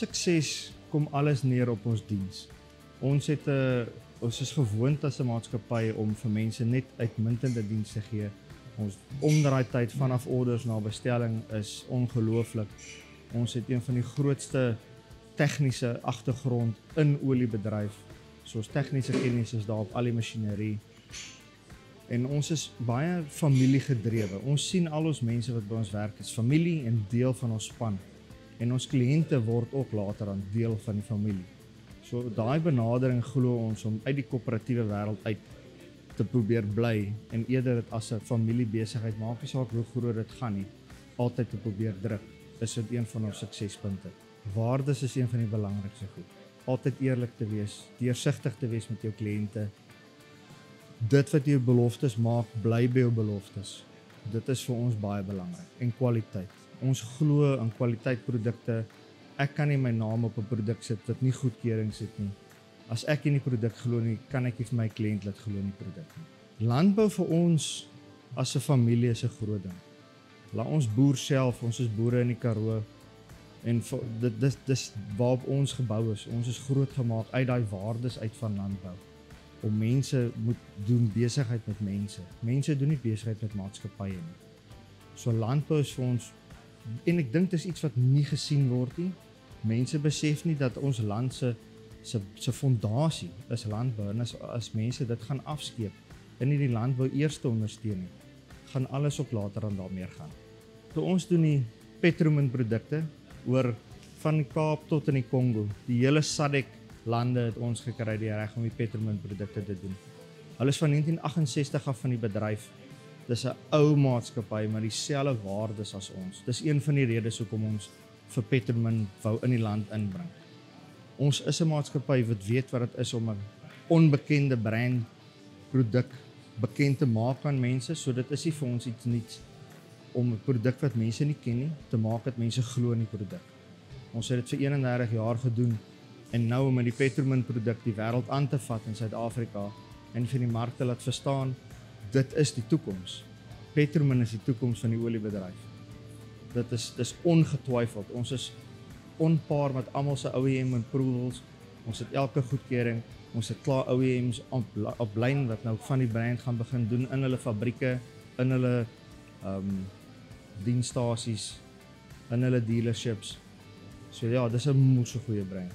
sukses kom alles neer op ons diens. Ons is gewoond as 'n maatskappy om vir mense net uitmuntende diens te gee. Ons omdraaityd vanaf orders na bestelling is ongelooflik. Ons het een van die grootste tegniese agtergrond in oliebedryf. So ons tegniese kennis is daar op al die masjinerie. En ons is baie familiegedrewe. Ons sien al ons mense wat by ons werk is familie en deel van ons span. En ons kliënte word ook later aan deel van die familie. So daai benadering glo ons om uit die koöperatiewe wêreld uit te probeer bly en eerder dit as 'n familiebesigheid, maak nie saak hoe groot dit gaan nie, altyd te probeer druk, is dit een van ons suksespunte. Waardes is een van die belangrikste goed. Altyd eerlik te wees, deursigtig te wees met jou kliënte. Dit wat jou beloftes maak, bly by jou beloftes. Dit is vir ons baie belangrik. En kwaliteit. Ons glo in kwaliteitprodukte. Ek kan nie my naam op 'n produk sit wat nie goedkeurings het nie. As ek in die produk glo nie, kan ek nie vir my kliënt laat glo in die produk nie. Landbou vir ons as 'n familie is 'n groot ding. Laat ons boer self, ons is boere in die Karoo en dis waarop ons gebou is. Ons is grootgemaak uit daai waardes uit van landbou. Om mense moet doen besigheid met mense. Mense doen nie besigheid met maatskappye nie. So landbou is vir ons, en ek dink dis iets wat nie gesien word nie. Mense besef nie dat ons land se fondasie is landbou, en as mense dit gaan afskeep en nie die landbou eerste ondersteun nie, gaan alles op later aan daarmee gaan. So ons doen die Petromin produkte oor van die Kaap tot in die Kongo. Die hele SADC lande het ons gekry die reg om die Petromin produkte te doen. Hulle is van 1968 af van die bedryf. Dis 'n ou maatskappy, maar dieselfde waardes as ons. Dis een van die redes hoekom ons vir Petromin wou in die land inbring. Ons is 'n maatskappy wat weet wat dit is om 'n onbekende brand produk bekend te maak aan mense, so dit is nie vir ons iets niets om 'n produk wat mense nie ken nie, te maak dat mense glo in die produk. Ons het dit vir 31 jaar gedoen, en nou om met die Petromin produk die wêreld aan te vat in Suid-Afrika en vir die mark te laat verstaan, dit is die toekoms. Petromin is die toekoms van die oliebedryf. Dit is ongetwyfeld. Ons is onpaar met almal se OEM approvals. Ons het elke goedkeuring. Ons het klaar OEMs op lyn wat nou van die brand gaan begin doen in hulle fabrieke, in hulle dienstasies, in hulle dealerships. So ja, dis 'n moeë goeie brand.